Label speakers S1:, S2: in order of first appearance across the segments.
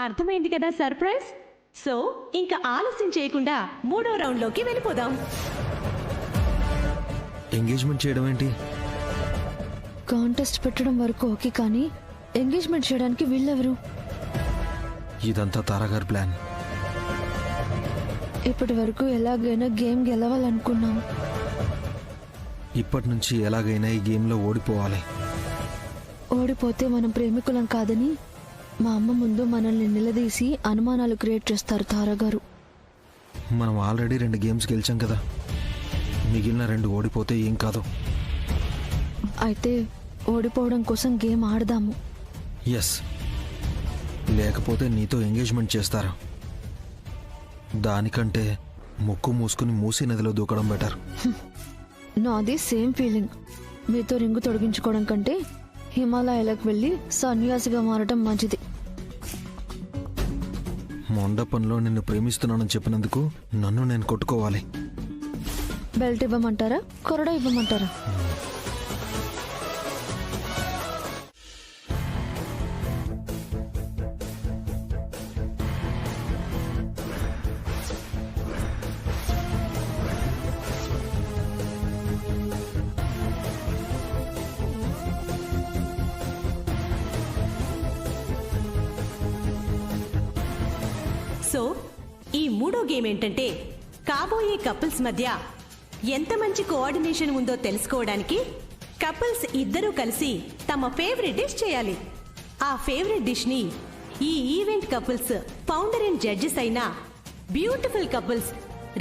S1: అర్థమైంది కదా surprise. So ఇంకా ఆలస్యం చేయకుండా 3వ రౌండ్లోకి వెళ్ళిపోదాం.
S2: ఎంగేజ్మెంట్ చేయడం ఏంటి?
S3: కాంటెస్ట్ పెట్టడం వరకు ఓకే, కానీ ఎంగేజ్మెంట్ చేయడానికి వీళ్ళెవరు?
S2: ఇదంతా తారాగారి ప్లాన్.
S3: ఇప్పటి వరకు ఎలాగైనా గేమ్ గెలవాలనుకున్నాం.
S2: ఇప్పటి నుంచి ఎలాగైనా ఈ గేమ్లో ఓడిపోవాలి.
S3: ఓడిపోతే మనం ప్రేమికులం కాదని మా అమ్మ ముందు మనల్ని నిలదీసి అనుమానాలు క్రియేట్ చేస్తారు తారాగారు.
S2: మనం ఆల్రెడీ 2 గేమ్స్ గెలిచాం కదా, మిగిలిన 2 ఓడిపోతే ఏం కాదు.
S3: అయితే ఓడిపోవడం కోసం గేమ్ ఆడదాము.
S2: ఎస్, లేకపోతే నీతో ఎంగేజ్మెంట్ చేస్తారు. దానికంటే ముక్కు మూసుకుని మూసి నదిలో దూకడం బెటర్.
S3: నాది సేమ్ ఫీలింగ్. మీతో రింగు తొడిగించుకోవడం కంటే హిమాలయాలకు వెళ్ళి సన్యాసిగా మారటం మంచిది.
S2: మొండపంలో నిన్ను ప్రేమిస్తున్నానని చెప్పినందుకు నన్ను నేను కొట్టుకోవాలి.
S3: బెల్ట్ ఇవ్వమంటారా, కొరడా ఇవ్వమంటారా?
S1: సో ఈ 3వ గేమ్ ఏంటంటే, కాబోయే కపుల్స్ మధ్య ఎంత మంచి కోఆర్డినేషన్ ఉందో తెలుసుకోవడానికి కపుల్స్ ఇద్దరూ కలిసి తమ ఫేవరెట్ డిష్ చేయాలి. ఆ ఫేవరెట్ డిష్ ని ఈ event couples founder and judges అయిన బ్యూటిఫుల్ కపుల్స్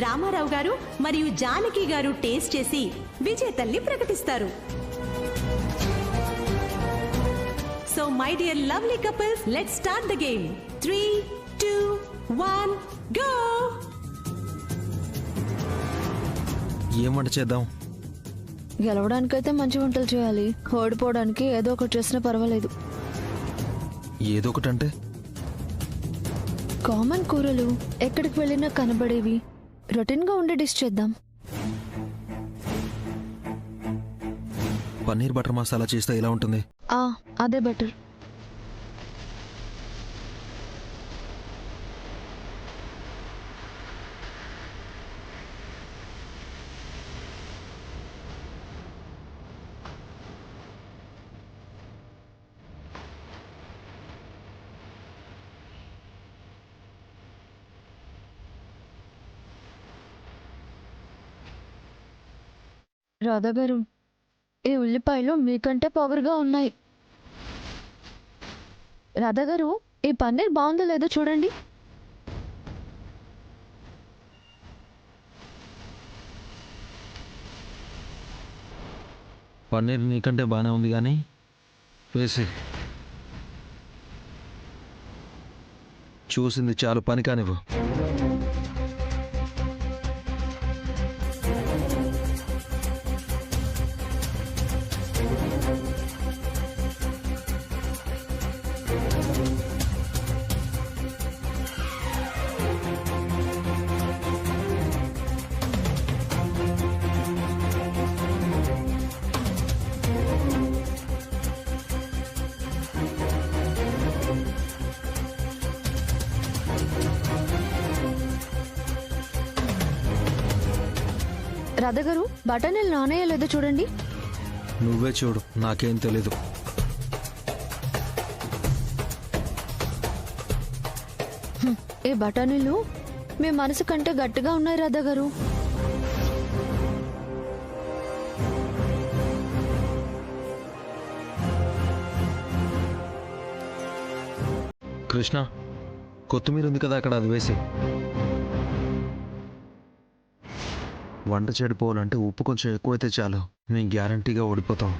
S1: రామారావు గారు మరియు జానకి గారు టేస్ట్ చేసి విజేతల్ని ప్రకటిస్తారు. So my dear lovely couples, let's start the game. 3, 2, 1 go.
S2: ఏం వంట చేద్దాం?
S3: గెలవడానికైతే మంచి వంటలు చేయాలి. ఓడిపోవడానికి ఏదో ఒకటి చేసినా పర్వాలేదు.
S2: ఏదో ఒకటంటే
S3: కామన్ కూరలు ఎక్కడికి వెళ్ళినా కనబడేవి, రొటీన్ గా ఉండే డిష్ చేద్దాం.
S2: పన్నీర్ బటర్ మసాలా చేస్తే ఎలా ఉంటుంది?
S3: అదే బెటర్. రాధా గారు, ఈ ఉల్లిపాయలు మీకంటే పవర్గా ఉన్నాయి. రాధా గారు, ఈ పన్నీర్ బాగుందో లేదో చూడండి.
S2: పన్నీర్ నీకంటే బాగానే ఉంది, కానీ వేసి చూసింది చాలు, పని కానివ్వు.
S3: రాధా గారు, బఠానీలు నానయ్య లేదో చూడండి.
S2: నువ్వే చూడు, నాకేం తెలీదు.
S3: ఈ బఠానీలు మీ మనసు కంటే గట్టిగా ఉన్నాయి రాధా గారు.
S2: కృష్ణ, కొత్తిమీర ఉంది కదా అక్కడ, అది వేసి. వంట చెడిపోవాలంటే ఉప్పు కొంచెం ఎక్కువైతే చాలు, నేను గ్యారంటీగా ఓడిపోతాం.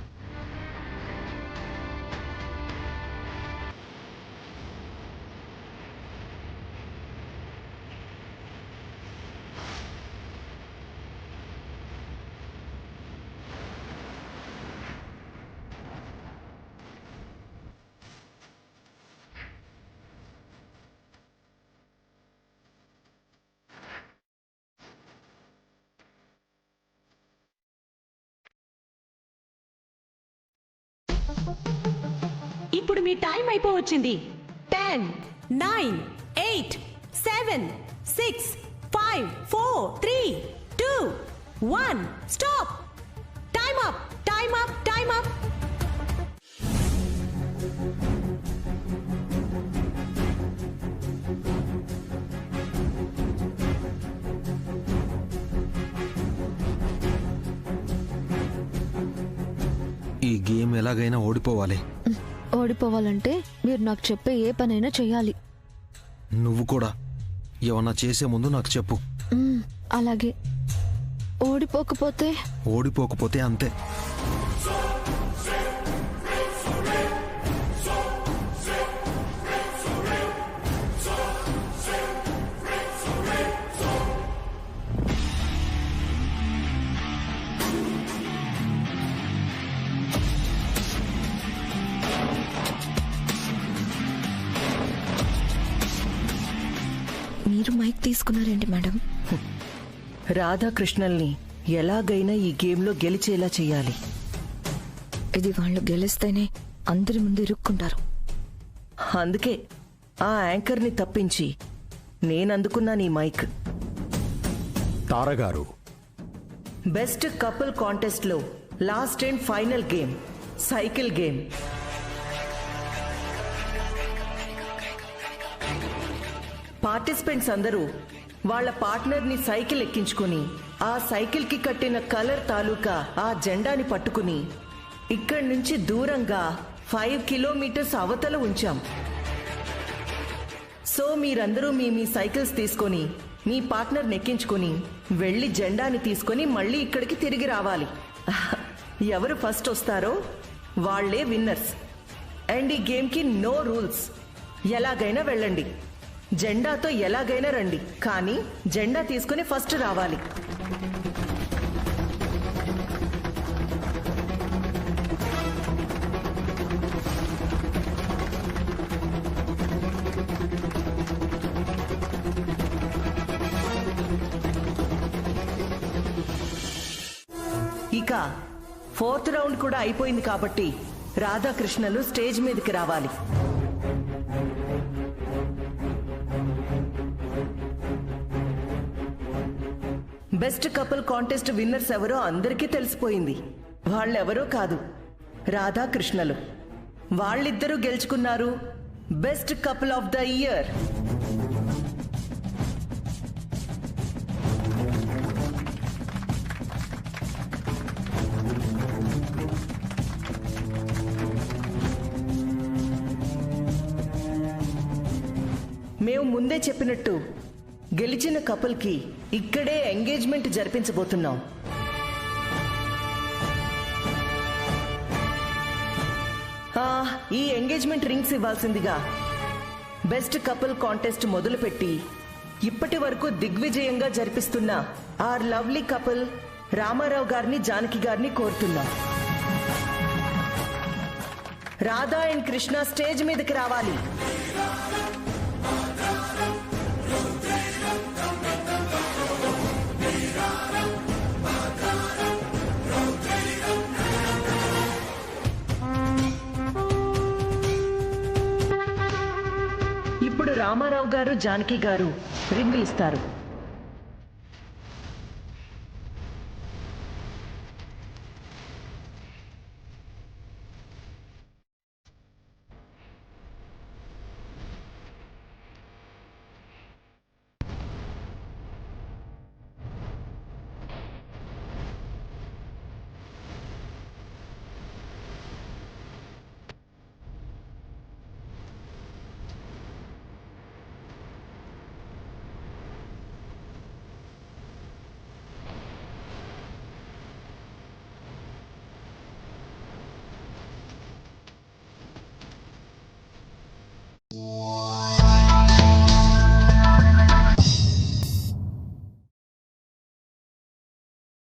S1: ఇప్పుడు మీ time అయిపోవచ్చింది. 10, 9, 8, 7, 6, 5, 4, 3, 2, 1. Stop! Time up! Time up! Time up!
S2: ఈ గేమ్ ఎలాగైనా ఓడిపోవాలి.
S3: ఓడిపోవాలంటే మీరు నాకు చెప్పే ఏ పనైనా చెయ్యాలి.
S2: నువ్వు కూడా ఏమన్నా చేసే ముందు నాకు చెప్పు.
S3: అలాగే.
S2: ఓడిపోకపోతే అంతే.
S4: మీరు మైక్ తీసుకున్నారేంటి మేడం?
S5: రాధాకృష్ణల్ని ఎలాగైనా ఈ గేమ్లో గెలిచేలా చెయ్యాలి.
S4: ఇది వాళ్ళు గెలిస్తేనే అందరి ముందు ఇరుక్కుంటారు.
S5: అందుకే ఆ యాంకర్ని తప్పించి నేనందుకున్నా నీ మైక్.
S6: తారగారు,
S5: బెస్ట్ కపుల్ కాంటెస్ట్లో last and final game cycle game. Participants అందరూ వాళ్ళ పార్ట్నర్ని సైకిల్ ఎక్కించుకుని ఆ సైకిల్కి కట్టిన కలర్ తాలూకా ఆ జెండాని పట్టుకుని ఇక్కడి నుంచి దూరంగా 5 కిలోమీటర్స్ అవతల ఉంచాం. సో మీరందరూ మీ సైకిల్స్ తీసుకొని మీ పార్ట్నర్ని ఎక్కించుకుని వెళ్ళి జెండాని తీసుకొని మళ్ళీ ఇక్కడికి తిరిగి రావాలి. ఎవరు ఫస్ట్ వస్తారో వాళ్లే విన్నర్స్. అండ్ ఈ గేమ్కి నో రూల్స్. ఎలాగైనా వెళ్ళండి, జెండాతో ఎలాగైనా రండి, కానీ జెండా తీసుకుని ఫస్ట్ రావాలి. ఇక 4th రౌండ్ కూడా అయిపోయింది కాబట్టి రాధాకృష్ణలు స్టేజ్ మీదకి రావాలి. బెస్ట్ కపుల్ కాంటెస్ట్ విన్నర్స్ ఎవరో అందరికీ తెలిసిపోయింది. వాళ్ళెవరో కాదు, రాధాకృష్ణలు. వాళ్ళిద్దరూ గెలుచుకున్నారు best couple of the year. మేము ముందే చెప్పినట్టు గెలిచిన కపుల్కి ఇక్కడే ఎంగేజ్మెంట్ జరిపించబోతున్నాం. ఈ ఎంగేజ్మెంట్ రింగ్స్ ఇవ్వాల్సిందిగా బెస్ట్ కపుల్ కాంటెస్ట్ మొదలుపెట్టి ఇప్పటి వరకు దిగ్విజయంగా జరిపిస్తున్న ఆర్ లవ్లీ కపుల్ రామారావు గారిని, జానకి గారిని కోరుతున్నాం. రాధా అండ్ కృష్ణ స్టేజ్ మీదకి రావాలి. ఇప్పుడు రామారావు గారు, జానకి గారు రింగులు ఇస్తారు.